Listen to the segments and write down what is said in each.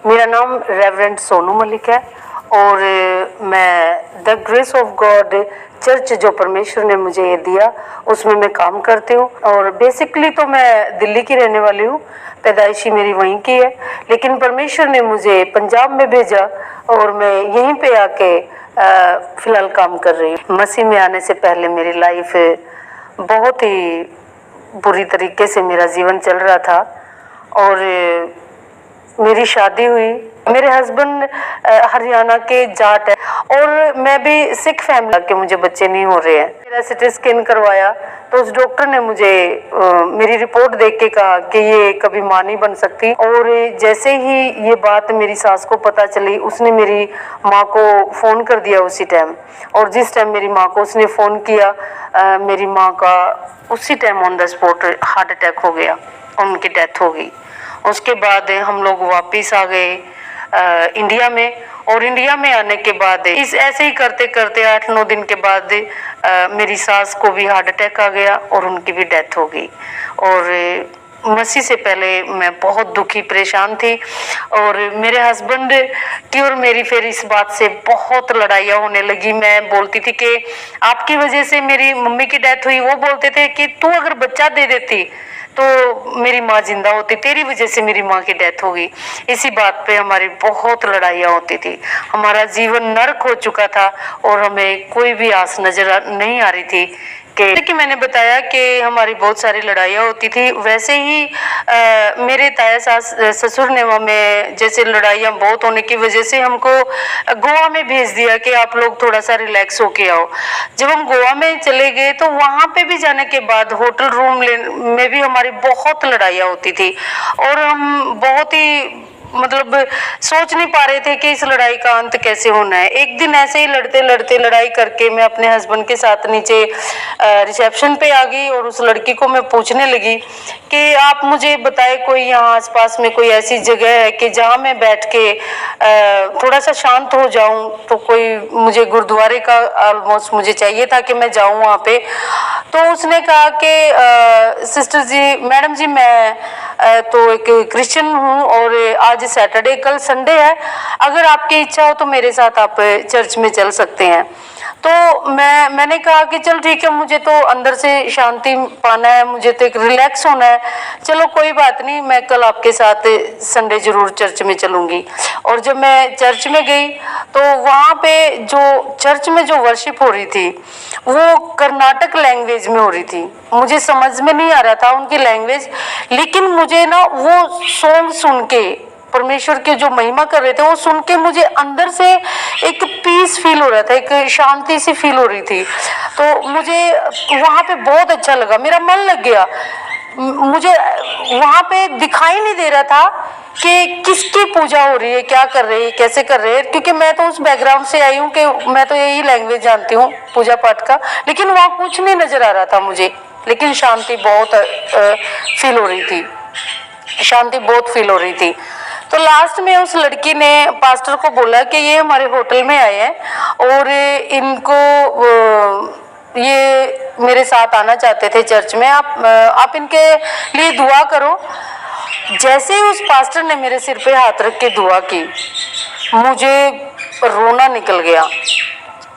मेरा नाम रेवरेंड सोनू मलिक है और मैं the grace of God church जो परमेश्वर ने मुझे ये दिया उसमें मैं काम करती हूँ। और बेसिकली तो मैं दिल्ली की रहने वाली हूँ, पैदाइशी मेरी वहीं की है, लेकिन परमेश्वर ने मुझे पंजाब में भेजा और मैं यहीं पे आके फ़िलहाल काम कर रही हूँ। मसीह में आने से पहले मेरी लाइफ बहुत ही बुरी तरीके से मेरा जीवन चल रहा था और मेरी शादी हुई। मेरे हस्बैंड हरियाणा के जाट है और मैं भी सिख फैमिली के, मुझे बच्चे नहीं हो रहे हैं। मेरा सिटी स्कैन करवाया तो उस डॉक्टर ने मुझे मेरी रिपोर्ट देख के कहा कि ये कभी मां नहीं बन सकती। और जैसे ही ये बात मेरी सास को पता चली, उसने मेरी माँ को फ़ोन कर दिया उसी टाइम। और जिस टाइम मेरी माँ को उसने फ़ोन किया, मेरी माँ का उसी time on the spot heart attack हो गया, उनकी डेथ हो गई। उसके बाद हम लोग वापस आ गए इंडिया में। और इंडिया में आने के बाद इस ऐसे ही करते करते 8-9 दिन के बाद मेरी सास को भी हार्ट अटैक आ गया और उनकी भी डेथ हो गई। और मसीह से पहले मैं बहुत दुखी परेशान थी और मेरे हस्बैंड की और मेरी फिर इस बात से बहुत लड़ाइयाँ होने लगी। मैं बोलती थी कि आपकी वजह से मेरी मम्मी की डेथ हुई, वो बोलते थे कि तू अगर बच्चा दे देती तो मेरी माँ जिंदा होती, तेरी वजह से मेरी माँ की डेथ हो गई। इसी बात पे हमारी बहुत लड़ाइयाँ होती थी। हमारा जीवन नरक हो चुका था और हमें कोई भी आस नजर नहीं आ रही थी कि मैंने बताया कि हमारी बहुत सारी लड़ाइयाँ होती थी। वैसे ही मेरे ताया सास ससुर ने हमें जैसे लड़ाइयाँ बहुत होने की वजह से हमको गोवा में भेज दिया कि आप लोग थोड़ा सा रिलैक्स होके आओ। जब हम गोवा में चले गए तो वहाँ पे भी जाने के बाद होटल रूम में भी हमारी बहुत लड़ाइयाँ होती थी और हम बहुत ही मतलब सोच नहीं पा रहे थे कि इस लड़ाई का अंत कैसे होना है। एक दिन ऐसे ही लड़ते लड़ते लड़ाई करके मैं अपने हस्बैंड के साथ नीचे रिसेप्शन पे आ गई और उस लड़की को मैं पूछने लगी कि आप मुझे बताए कोई यहाँ आसपास में कोई ऐसी जगह है कि जहाँ मैं बैठ के थोड़ा सा शांत हो जाऊं। तो कोई मुझे गुरुद्वारे का ऑलमोस्ट मुझे चाहिए था कि मैं जाऊं वहाँ पे। तो उसने कहा कि सिस्टर जी, मैडम जी, मैं तो एक क्रिश्चियन हूँ और आज सैटरडे, कल संडे है, अगर आपकी इच्छा हो तो मेरे साथ आप चर्च में चल सकते हैं। तो मैंने कहा कि चल ठीक है, मुझे तो अंदर से शांति पाना है, मुझे तो एक रिलैक्स होना है, चलो कोई बात नहीं, मैं कल आपके साथ संडे जरूर चर्च में चलूंगी। और जब मैं चर्च में गई तो वहाँ पे जो चर्च में जो वर्शिप हो रही थी वो कर्नाटक लैंग्वेज में हो रही थी। मुझे समझ में नहीं आ रहा था उनकी लैंग्वेज, लेकिन मुझे ना वो सॉन्ग सुन के, परमेश्वर के जो महिमा कर रहे थे वो सुन के मुझे अंदर से एक पीस फील हो रहा था, एक शांति सी फील हो रही थी। तो मुझे वहाँ पे बहुत अच्छा लगा, मेरा मन लग गया। मुझे वहाँ पे दिखाई नहीं दे रहा था कि किसकी पूजा हो रही है, क्या कर रहे हैं, कैसे कर रहे हैं, क्योंकि मैं तो उस बैकग्राउंड से आई हूँ कि मैं तो यही लैंग्वेज जानती हूँ पूजा पाठ का। लेकिन वहाँ कुछ नहीं नजर आ रहा था मुझे, लेकिन शांति बहुत फील हो रही थी, शांति बहुत फील हो रही थी। तो लास्ट में उस लड़की ने पास्टर को बोला कि ये हमारे होटल में आए हैं और इनको ये मेरे साथ आना चाहते थे चर्च में, आप इनके लिए दुआ करो। जैसे ही उस पास्टर ने मेरे सिर पे हाथ रख के दुआ की, मुझे रोना निकल गया।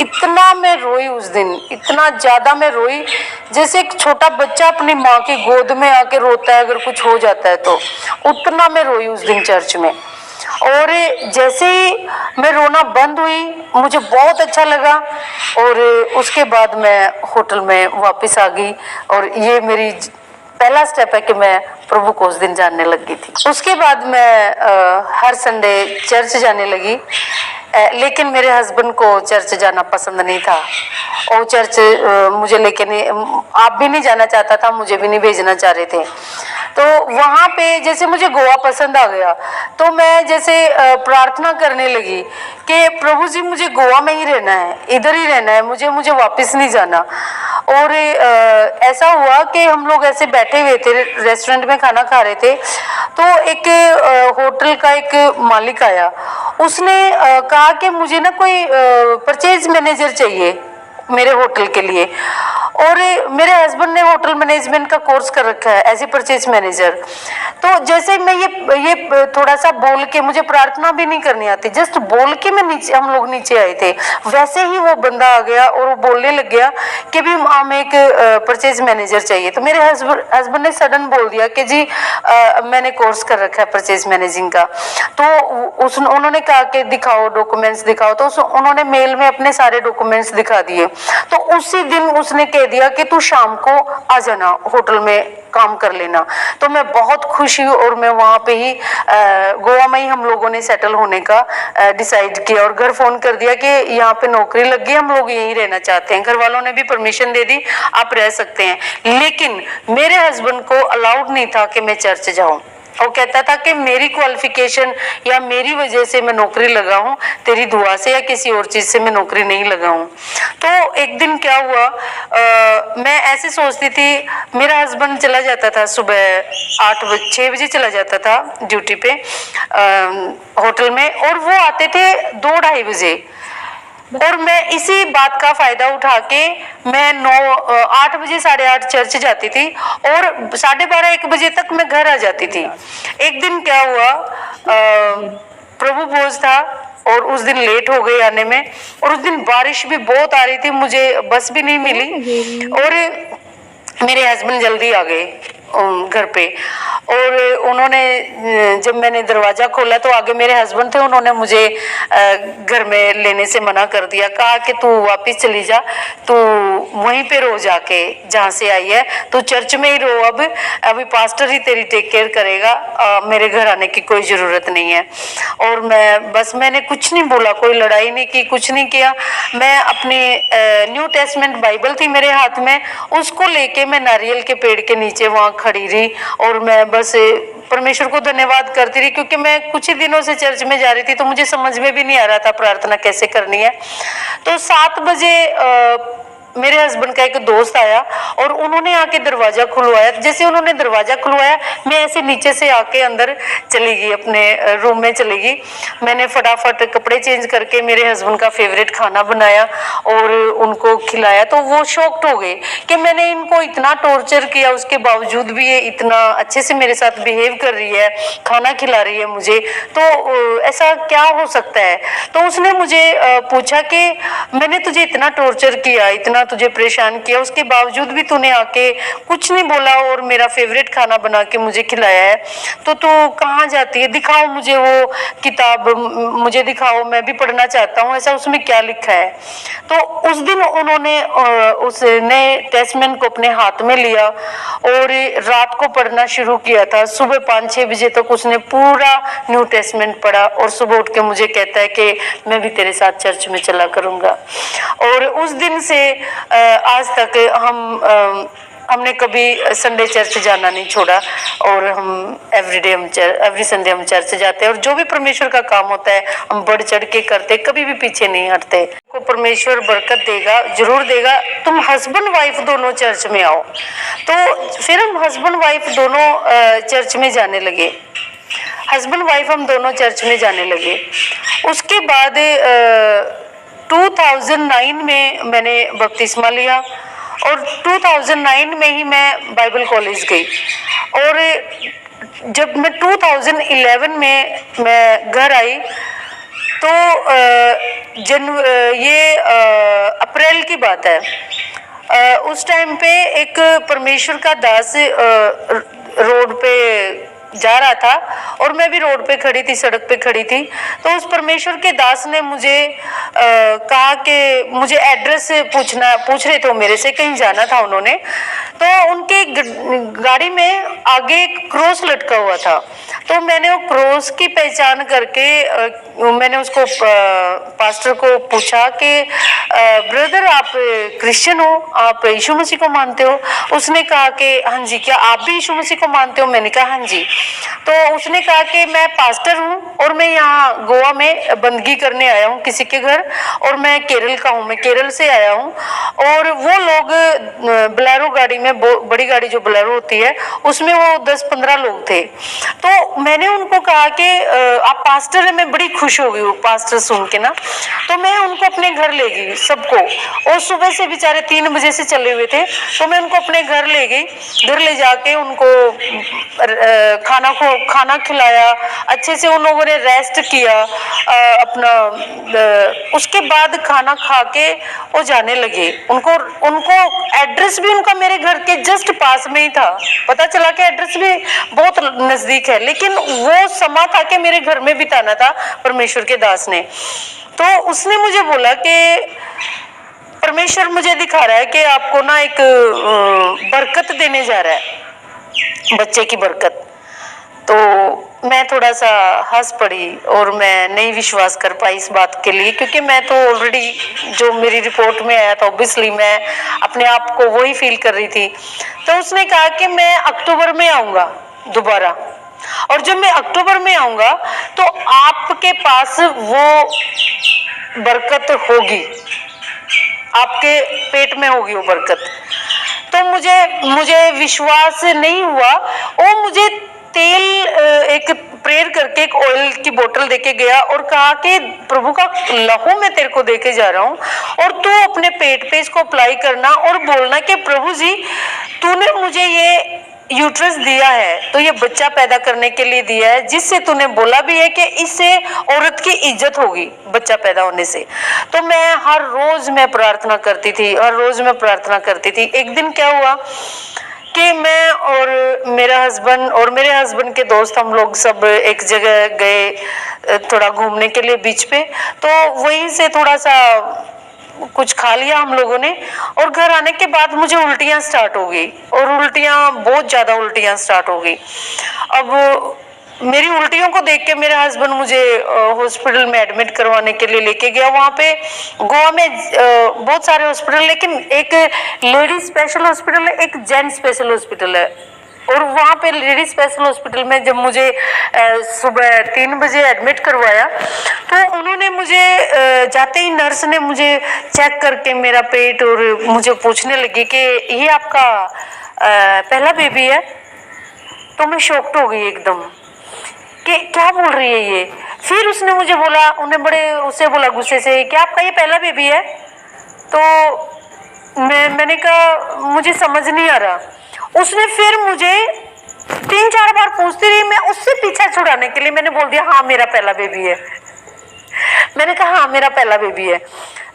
इतना मैं रोई उस दिन, इतना ज्यादा मैं रोई, जैसे एक छोटा बच्चा अपनी माँ की गोद में आके रोता है अगर कुछ हो जाता है तो, उतना मैं रोई उस दिन चर्च में। और जैसे ही मैं रोना बंद हुई, मुझे बहुत अच्छा लगा और उसके बाद मैं होटल में वापस आ गई। और ये मेरी पहला स्टेप है कि मैं प्रभु को उस दिन जानने लगी थी। उसके बाद मैं हर संडे चर्च जाने लगी, लेकिन मेरे हस्बैंड को चर्च जाना पसंद नहीं था। और चर्च मुझे लेके नहीं, आप भी नहीं जाना चाहता था, मुझे भी नहीं भेजना चाह रहे थे। तो वहाँ पे जैसे मुझे गोवा पसंद आ गया तो मैं जैसे प्रार्थना करने लगी कि प्रभु जी मुझे गोवा में ही रहना है, इधर ही रहना है, मुझे वापस नहीं जाना। और ऐसा हुआ कि हम लोग ऐसे बैठे हुए थे, रेस्टोरेंट में खाना खा रहे थे, तो एक होटल का एक मालिक आया। उसने कहा कि मुझे ना कोई परचेज मैनेजर चाहिए मेरे होटल के लिए। और मेरे हस्बैंड ने होटल मैनेजमेंट का कोर्स कर रखा है एज ए परचेज मैनेजर। तो जैसे मैं ये थोड़ा सा बोल के, मुझे प्रार्थना भी नहीं करनी आती, जस्ट बोल के मैं नीचे, हम लोग नीचे आए थे, वैसे ही वो बंदा आ गया और वो बोलने लग गया कि भी हमें एक परचेज मैनेजर चाहिए। तो मेरे हस्बैंड ने सडन बोल दिया कि जी मैंने कोर्स कर रखा है परचेज मैनेजिंग का। तो उन्होंने कहा कि दिखाओ डॉक्यूमेंट्स दिखाओ, तो उन्होंने मेल में अपने सारे डॉक्यूमेंट्स दिखा दिए। तो उसी दिन उसने कह दिया कि तू शाम को आ जाना, होटल में काम कर लेना। तो मैं बहुत खुश हुई और मैं वहाँ पे ही गोवा में ही हम लोगों ने सेटल होने का डिसाइड किया और घर फोन कर दिया कि यहाँ पे नौकरी लग गई, हम लोग यहीं रहना चाहते हैं। घर वालों ने भी परमिशन दे दी, आप रह सकते हैं। लेकिन मेरे हस्बैंड को अलाउड नहीं था कि मैं चर्च जाऊं। वो कहता था कि मेरी क्वालिफिकेशन या मेरी वजह से मैं नौकरी लगा हूँ, तेरी दुआ से या किसी और चीज से मैं नौकरी नहीं लगा हूँ। तो एक दिन क्या हुआ, मैं ऐसे सोचती थी, मेरा हस्बैंड चला जाता था सुबह 6 बजे चला जाता था ड्यूटी पे होटल में, और वो आते थे 2-2:30 बजे। और मैं इसी बात का फायदा उठा के मैं 8 बजे 8:30 चर्च जाती थी और 12:30-1 बजे तक मैं घर आ जाती थी। एक दिन क्या हुआ, प्रभु भोज था और उस दिन लेट हो गए आने में, और उस दिन बारिश भी बहुत आ रही थी, मुझे बस भी नहीं मिली और मेरे हस्बैंड जल्दी आ गए घर पे। और उन्होंने, जब मैंने दरवाजा खोला तो आगे मेरे हस्बैंड थे, उन्होंने मुझे घर में लेने से मना कर दिया, कहा कि तू वापस चली जा, तू वहीं पे रो जाके जहाँ से आई है, तू चर्च में ही रो, अभी पास्टर ही तेरी टेक केयर करेगा, मेरे घर आने की कोई जरूरत नहीं है। और मैंने कुछ नहीं बोला, कोई लड़ाई नहीं की, कुछ नहीं किया। मैं अपनी न्यू टेस्टमेंट बाइबल थी मेरे हाथ में, उसको लेके मैं नारियल के पेड़ के नीचे वहां खड़ी रही और मैं बस परमेश्वर को धन्यवाद करती रही, क्योंकि मैं कुछ ही दिनों से चर्च में जा रही थी तो मुझे समझ में भी नहीं आ रहा था प्रार्थना कैसे करनी है। तो 7 बजे मेरे हस्बैंड का एक दोस्त आया और उन्होंने आके दरवाजा खुलवाया। जैसे उन्होंने दरवाजा खुलवाया, मैं ऐसे नीचे से आके अंदर चली गई, अपने रूम में चली गई। मैंने फटाफट कपड़े चेंज करके मेरे हस्बैंड का फेवरेट खाना बनाया और उनको खिलाया। तो वो शॉक्ड हो गए कि मैंने इनको इतना टॉर्चर किया, उसके बावजूद भी ये इतना अच्छे से मेरे साथ बिहेव कर रही है, खाना खिला रही है मुझे, तो ऐसा क्या हो सकता है। तो उसने मुझे पूछा कि मैंने तुझे इतना टॉर्चर किया, इतना तुझे परेशान किया, उसके बावजूद भी तूने आके कुछ नहीं बोला और मेरा फेवरेट खाना बना के मुझे खिलाया है, तो तू कहाँ जाती है, दिखाओ मुझे वो किताब, मुझे दिखाओ, मैं भी पढ़ना चाहता हूँ, ऐसा उसमें क्या लिखा है। तो उस दिन उन्होंने उस नए टेस्टमेंट को अपने हाथ में लिया और रात को पढ़ना शुरू किया था। सुबह 5-6 बजे तक उसने पूरा न्यू टेस्टमेंट पढ़ा और सुबह उठ के मुझे कहता है कि मैं भी तेरे साथ चर्च में चला करूंगा। और उस दिन से आज तक हमने कभी संडे चर्च जाना नहीं छोड़ा और हम एवरी संडे हम चर्च जाते हैं और जो भी परमेश्वर का काम होता है हम बढ़ चढ़ के करते, कभी भी पीछे नहीं हटते। को परमेश्वर बरकत देगा, जरूर देगा। तुम हस्बैंड वाइफ दोनों चर्च में आओ। तो फिर हम हस्बैंड वाइफ दोनों चर्च में जाने लगे, हस्बैंड वाइफ हम दोनों चर्च में जाने लगे। उसके बाद 2009 में मैंने बपतिस्मा लिया और 2009 में ही मैं बाइबल कॉलेज गई। और जब मैं 2011 में मैं घर आई तो ये अप्रैल की बात है। उस टाइम पे एक परमेश्वर का दास रोड पे जा रहा था और मैं भी रोड पे खड़ी थी, सड़क पे खड़ी थी। तो उस परमेश्वर के दास ने मुझे कहा कि मुझे एड्रेस पूछ रहे थे मेरे से, कहीं जाना था उन्होंने। तो उनके गाड़ी में आगे एक क्रॉस लटका हुआ था, तो मैंने वो क्रॉस की पहचान करके मैंने उसको पास्टर को पूछा कि ब्रदर आप क्रिश्चियन हो, आप यीशु मसीह को मानते हो? उसने कहा कि हाँ जी। क्या आप भी यीशु मसीह को मानते हो? मैंने कहा हाँ जी। तो उसने कहा कि मैं पास्टर हूँ और मैं यहाँ गोवा में बंदगी करने आया हूँ किसी के घर, और मैं केरल का हूँ, मैं केरल से आया हूँ। और वो लोग बोलेरो गाड़ी में, बड़ी गाड़ी जो बोलेरो होती है उसमें वो 10-15 लोग थे। तो मैंने उनको कहा कि आप पास्टर है। मैं बड़ी खुश हो गई हूँ पास्टर सुन के ना। तो मैं उनको अपने घर ले गई सबको, और सुबह से बेचारे 3 बजे से चले हुए थे। तो मैं उनको अपने घर ले गई, घर ले जाके उनको खाना खिलाया, अच्छे से उन लोगों ने रेस्ट किया अपना। उसके बाद खाना खा के वो जाने लगे। उनको एड्रेस भी उनका मेरे घर के जस्ट पास में ही था। पता चला कि एड्रेस भी बहुत नजदीक है, लेकिन वो समा था कि मेरे घर में बिताना था परमेश्वर के दास ने। तो उसने मुझे बोला कि परमेश्वर मुझे दिखा रहा है कि आपको ना एक बरकत देने जा रहा है, बच्चे की बरकत। तो मैं थोड़ा सा हंस पड़ी और मैं नहीं विश्वास कर पाई इस बात के लिए, क्योंकि मैं तो ऑलरेडी जो मेरी रिपोर्ट में आया था ऑब्वियसली मैं अपने आप को वही फील कर रही थी। तो उसने कहा कि मैं अक्टूबर में आऊंगा दोबारा, और जब मैं अक्टूबर में आऊंगा तो आपके पास वो बरकत होगी, आपके पेट में होगी वो बरकत। तो मुझे विश्वास नहीं हुआ। वो मुझे तेल एक प्रेयर करके एक ऑयल की बोतल देके गया और कहा कि प्रभु का लहू मैं तेरे को देके जा रहा हूँ, और तू अपने पेट पे इसको अप्लाई करना और बोलना कि प्रभु जी तूने मुझे ये यूट्रस दिया है तो ये बच्चा पैदा करने के लिए दिया है, जिससे तूने बोला भी है कि इससे औरत की इज्जत होगी बच्चा पैदा होने से। तो मैं हर रोज मैं प्रार्थना करती थी, हर रोज मैं प्रार्थना करती थी। एक दिन क्या हुआ कि मैं और मेरा हस्बैंड और मेरे हस्बैंड के दोस्त हम लोग सब एक जगह गए थोड़ा घूमने के लिए बीच पे। तो वहीं से थोड़ा सा कुछ खा लिया हम लोगों ने, और घर आने के बाद मुझे उल्टियां स्टार्ट हो गई, और उल्टियां बहुत ज्यादा उल्टियां स्टार्ट हो गई। अब मेरी उल्टियों को देख के मेरा हस्बैंड मुझे हॉस्पिटल में एडमिट करवाने के लिए लेके गया। वहाँ पे गोवा में बहुत सारे हॉस्पिटल, लेकिन एक लेडी स्पेशल हॉस्पिटल है, एक जेंट्स स्पेशल हॉस्पिटल है। और वहाँ पे लेडी स्पेशल हॉस्पिटल में जब मुझे सुबह 3 बजे एडमिट करवाया, तो उन्होंने मुझे जाते ही नर्स ने मुझे चेक करके मेरा पेट और मुझे पूछने लगी कि ये आपका पहला बेबी है। तो मैं शॉक्ड हो गई एकदम कि क्या बोल रही है ये। फिर उसने मुझे बोला, उन्हें बड़े उसे बोला गुस्से से कि आपका ये पहला बेबी है। तो मैंने कहा मुझे समझ नहीं आ रहा। उसने फिर मुझे 3-4 बार पूछती रही, मैं उससे पीछा छुड़ाने के लिए मैंने बोल दिया हाँ मेरा पहला बेबी है। मैंने कहा हाँ मेरा पहला बेबी है।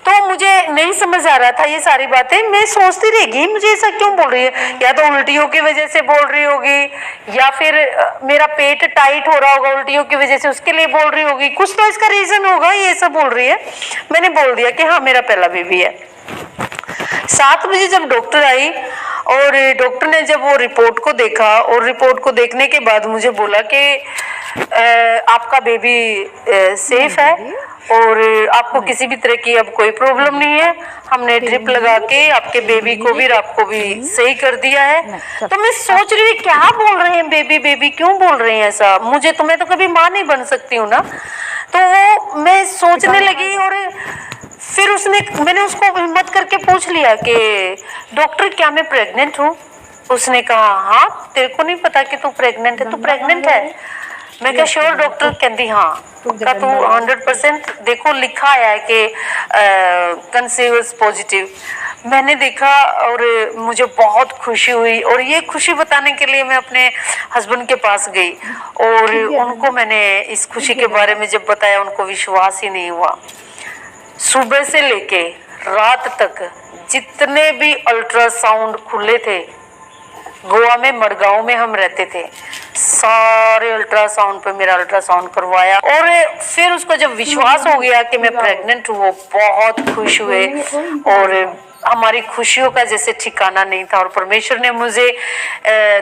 तो मुझे नहीं समझ आ रहा था ये सारी बातें। मैं सोचती रहेगी मुझे ऐसा क्यों बोल रही है, या तो उल्टियों की वजह से बोल रही होगी, या फिर मेरा पेट टाइट हो रहा होगा उल्टियों की वजह से, उसके लिए बोल रही होगी, कुछ तो इसका रीजन होगा ये सब बोल रही है। मैंने बोल दिया कि हाँ मेरा पहला बेबी है। 7 बजे जब डॉक्टर आई और डॉक्टर ने जब वो रिपोर्ट को देखा, और रिपोर्ट को देखने के बाद मुझे बोला कि आपका बेबी सेफ है और आपको किसी भी तरह की अब कोई प्रॉब्लम नहीं है। हमने ड्रिप लगा के आपके बेबी को भी और आपको भी सही कर दिया है। तो मैं सोच रही हूँ क्या बोल रहे हैं, बेबी बेबी क्यों बोल रहे हैं ऐसा, मुझे तो मैं तो कभी माँ नहीं बन सकती हूँ ना। तो वो मैं सोचने लगी, और फिर मैंने उसको हिम्मत करके पूछ लिया कि डॉक्टर क्या मैं प्रेग्नेंट हूँ। उसने कहा हाँ तेरे को नहीं पता कि तू प्रेग्नेंट है, तू प्रेग्नेंट है। मैं क्या श्योर डॉक्टर? कहती हाँ पक्का तू 100%, देखो लिखा आया है कि कंसीव्स पॉजिटिव। मैंने देखा और मुझे बहुत खुशी हुई, और ये खुशी बताने के लिए मैं अपने हस्बैंड के पास गई और उनको मैंने इस खुशी के बारे में जब बताया, उनको विश्वास ही नहीं हुआ। सुबह से लेके रात तक जितने भी अल्ट्रासाउंड खुले थे गोवा में, मडगांव में हम रहते थे, सारे अल्ट्रासाउंड पे मेरा अल्ट्रासाउंड करवाया। और फिर उसको जब विश्वास हो गया कि मैं प्रेग्नेंट हूँ, वो बहुत खुश हुए, और हमारी खुशियों का जैसे ठिकाना नहीं था। और परमेश्वर ने मुझे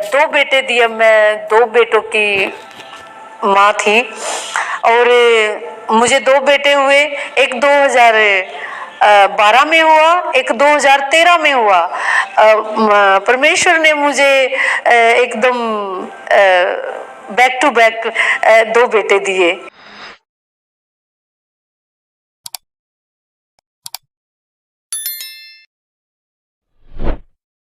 2 बेटे दिए, मैं 2 बेटों की माँ थी, और मुझे 2 बेटे हुए। एक 2012 में हुआ, एक 2013 में हुआ। परमेश्वर ने मुझे एकदम बैक टू बैक 2 बेटे दिए।